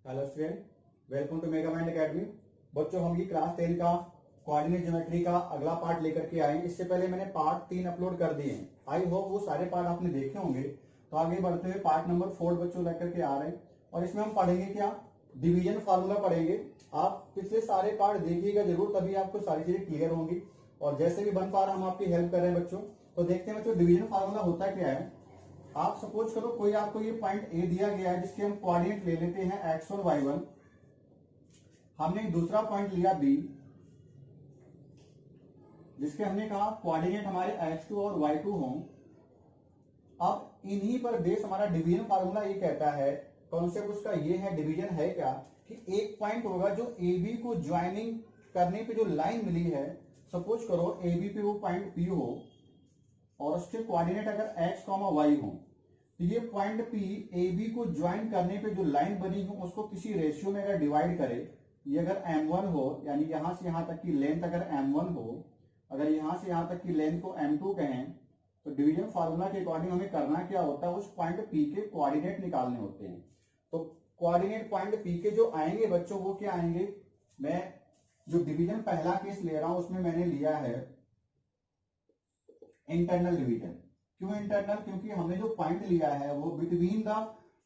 Hello student, welcome to mega mind academy. बच्चों, हम ये क्लास 10 का कोऑर्डिनेट ज्योमेट्री का अगला पार्ट लेकर के आए। इससे पहले मैंने पार्ट 3 अपलोड कर दिए हैं। आई होप वो सारे पार्ट आपने देखे होंगे। तो आगे बढ़ते हुए पार्ट नंबर 4 बच्चों लेकर के आ रहे हैं और इसमें हम पढ़ेंगे क्या, डिवीजन फार्मूला पढ़ेंगे। आप पिछले सारे पार्ट देखिएगा जरूर, तभी आपको सारी चीजें क्लियर होंगी। और जैसे भी बन पा रहा हम आपकी हेल्प कर रहे हैं बच्चों। तो देखते हैं बच्चों, डिवीजन फार्मूला होता क्या है। आप सपोज करो कोई आपको ये पॉइंट ए दिया गया है जिसके हम कोऑर्डिनेट ले लेते हैं x1 y1। हमने दूसरा पॉइंट लिया बी जिसके हमने कहा कोऑर्डिनेट हमारे x2 और y2 हों। अब इन्हीं पर बेस हमारा डिवीजन फार्मूला ये कहता है, कॉन्सेप्ट उसका ये है, डिवीजन है क्या कि एक पॉइंट होगा जो ए बी को ज्वाइनिंग करने पे जो लाइन मिली है। सपोज करो ए बी पे वो पॉइंट पी हो और उसके कोऑर्डिनेट अगर x, y हो, तो ये पॉइंट P ए बी को ज्वाइन करने पे जो लाइन बनी हो उसको किसी रेशियो में अगर डिवाइड करे, ये अगर m1 हो यानी यहां से यहां तक की लेंथ अगर m1 हो, अगर यहां से यहां तक की लेंथ को m2 कहें, तो डिवीजन फार्मूला के अकॉर्डिंग हमें करना क्या होता है, उस पॉइंट P के कोऑर्डिनेट निकालने होते हैं। तो कोऑर्डिनेट पॉइंट P के जो आएंगे बच्चों वो क्या आएंगे, मैं जो डिवीजन पहला केस ले रहा हूं उसमें मैंने लिया है इंटरनल डिवीजन। क्यों इंटरनल, क्योंकि हमने जो पॉइंट लिया है वो between the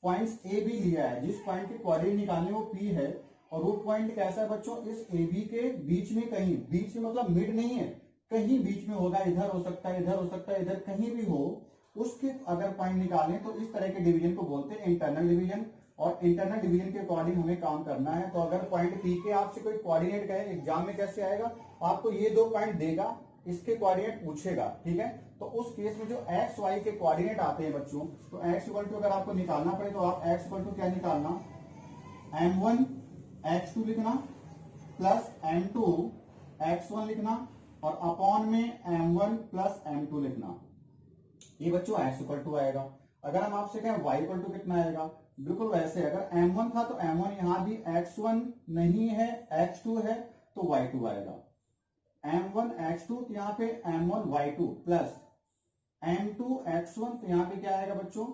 points A B लिया है। जिस पॉइंट के कोऑर्डिनेट निकालने वो पी है और वो पॉइंट कैसा है बच्चों, इस ए बी के बीच में, कहीं बीच में मतलब मिड नहीं है, कहीं बीच में होगा, इधर हो सकता है, इधर हो सकता है, इधर कहीं भी हो, उसके अगर पॉइंट निकालें तो इस तरह के डिवीजन को बोलते हैं इंटरनल डिवीजन। और इंटरनल डिवीजन के अकॉर्डिंग हमें काम करना है। तो अगर पॉइंट पी के आपसे कोई कोऑर्डिनेट कहे, एग्जाम में कैसे आएगा, आपको ये दो पॉइंट देगा, इसके कोऑर्डिनेट पूछेगा, ठीक है। तो उस केस में जो एक्स वाई के कोऑर्डिनेट आते हैं बच्चों, तो एक्स इक्वल टू अगर आपको निकालना पड़े तो आप एक्स इक्वल टू क्या निकालना, m1 x2 लिखना प्लस m2 x1 लिखना और अपॉन में m1 प्लस m2 लिखना। ये बच्चों एक्स इक्वल टू आएगा। अगर हम आपसे कहें y इक्वल टू कितना आएगा, बिल्कुल वैसे, अगर m1 था तो m1 यहां भी x1 नहीं है, x2 है तो y2 आएगा। m1 x2 तो यहाँ पे m1 y2 plus m2 x1 तो यहाँ पे क्या आएगा बच्चों,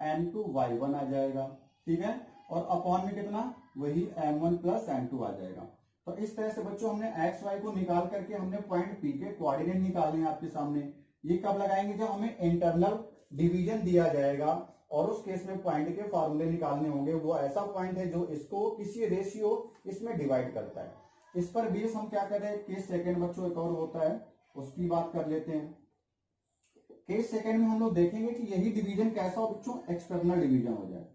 m2 y1 आ जाएगा, ठीक है। और अपॉन में कितना, वही m1 प्लस m2 आ जाएगा। तो इस तरह से बच्चों हमने x y को निकाल करके हमने पॉइंट P के कोऑर्डिनेट निकालने हैं आपके सामने। ये कब लगाएंगे, जब हमें इंटरनल डिवीजन दिया जाएगा और उस केस में पॉइंट के फॉर्मूले निकालने होंगे। वो ऐसा पॉइंट है जो इसको किसी रेशियो इसमें डिवाइड करता है। इस पर बेस हम क्या कर रहे हैं, केस सेकंड बच्चों एक और होता है, उसकी बात कर लेते हैं। केस सेकंड में हम लोग देखेंगे कि यही डिवीजन कैसा हो बच्चों, एक्सटर्नल डिवीजन हो जाए।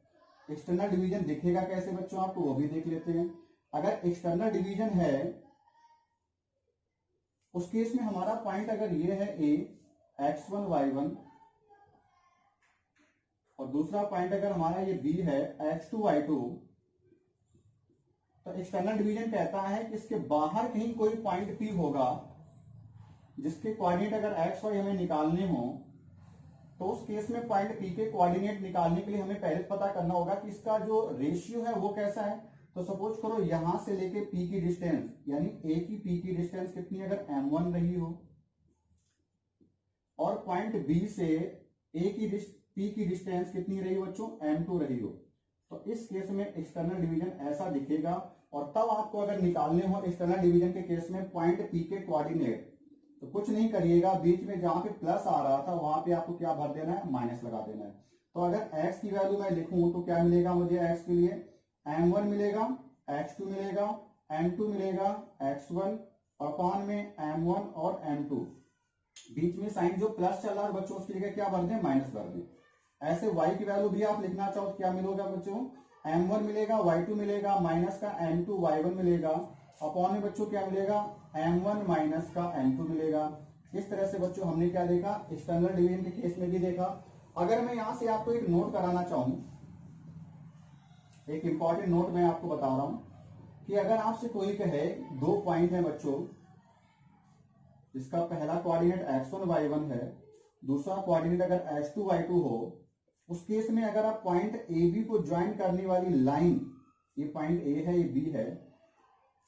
एक्सटर्नल डिवीजन दिखेगा कैसे बच्चों आपको, वो भी देख लेते हैं। अगर एक्सटर्नल डिवीजन है उस केस में हमारा पॉइंट अगर ये है ए x1 y1 और दूसरा पॉइंट अगर हमारा ये बी है x2 y2, तो एक्सटर्नल डिवीजन कहता है कि इसके बाहर कहीं कोई पॉइंट P होगा जिसके कोऑर्डिनेट अगर x y हमें निकालने हो, तो उस केस में पॉइंट P के कोऑर्डिनेट निकालने के लिए हमें पहले पता करना होगा कि इसका जो रेशियो है वो कैसा है। तो सपोज करो यहां से लेके P की डिस्टेंस यानी A की P की डिस्टेंस कितनी, अगर m1 रही हो और पॉइंट B से A की P की डिस्टेंस कितनी रही बच्चों, m2 रही हो, तो इस केस में एक्सटर्नल डिवीजन ऐसा दिखेगा। और तब आपको अगर निकालने हो एक्सटर्नल डिवीजन के केस में पॉइंट P के कोऑर्डिनेट, तो कुछ नहीं करिएगा, बीच में जहां पे प्लस आ रहा था वहां पे आपको क्या भर देना है, माइनस लगा देना है। तो अगर x की वैल्यू मैं लिखूं तो क्या मिलेगा मुझे, x के लिए m1 मिलेगा, x2 मिलेगा, m2 मिलेगा, x1 अपॉन में m1 और m2। बीच में साइन जो प्लस चल रहा है बच्चों उसके लिए क्या भर दें, माइनस भर दें। ऐसे y की वैल्यू भी आप लिखना चाहो तो क्या मिलेगा बच्चों, m1 मिलेगा, y2 मिलेगा, माइनस का m2 y1 मिलेगा, अपॉन में बच्चों क्या मिलेगा, m1 माइनस का m2 मिलेगा। इस तरह से बच्चों हमने क्या देखा, एक्सटर्नल डिवीजन के केस में भी देखा। अगर मैं यहां से आपको एक नोट कराना चाहूं, एक इंपॉर्टेंट नोट मैं आपको बता रहा हूं कि अगर आपसे कोई कहे दो पॉइंट है बच्चों, इसका पहला कोऑर्डिनेट x1 y1 है, दूसरा कोऑर्डिनेट अगर x2 y2 हो, उस केस में अगर आप पॉइंट ए बी को ज्वाइन करने वाली लाइन, ये पॉइंट ए है ये बी है,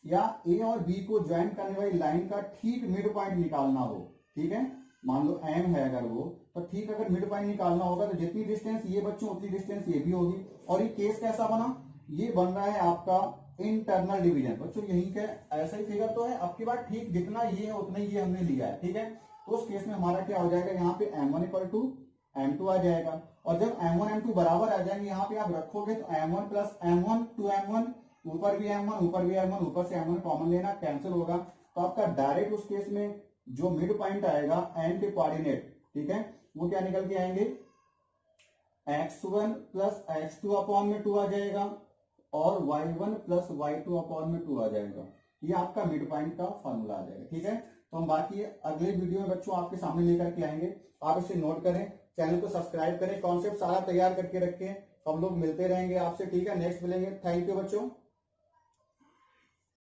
या ए और बी को ज्वाइन करने वाली लाइन का ठीक मिड पॉइंट निकालना हो, ठीक है, मान लो m है अगर वो, तो ठीक अगर मिड पॉइंट निकालना होगा तो जितनी डिस्टेंस ये बच्चों उतनी डिस्टेंस ये भी होगी। और ये केस कैसा बना, ये बन रहा है आपका इंटरनल डिवीजन। बच्चों यही के ऐसा ही फिगर तो है, आपकी बात ठीक, जितना ये है उतना ही ये हमने लिया है, ठीक है। तो उस केस में हमारा क्या हो जाएगा, यहाँ पे m1 इक्वल टू m2 आ जाएगा, और जब m1 m2 बराबर आ जाएंगे यहाँ पे आप रखोगे तो m1 plus m1 to m1, ऊपर भी m1 ऊपर भी m1, ऊपर से m1 कॉमन लेना, कैंसिल होगा, तो आपका डायरेक्ट उस केस में जो मिड पॉइंट आएगा एंटी कोऑर्डिनेट, ठीक है, वो क्या निकल के आएंगे, x1 प्लस x2 अपॉन में 2 आ जाएगा, और y1 प्लस y2 अपॉन में 2 आ जाएगा। ये आपका मिड पॉइंट का फॉर्मूला आ जाएगा, ठीक है। तो हम बाकी अगले वीडियो में बच्चों आपके सामने लेकर के आएंगे, आप इसे नोट करें, चैनल को सब्सक्राइब करें, कॉन्सेप्ट सारा तैयार करके रखें। हम लोग मिलते रहेंगे आपसे, ठीक है, नेक्स्ट मिलेंगे। थैंक यू बच्चों।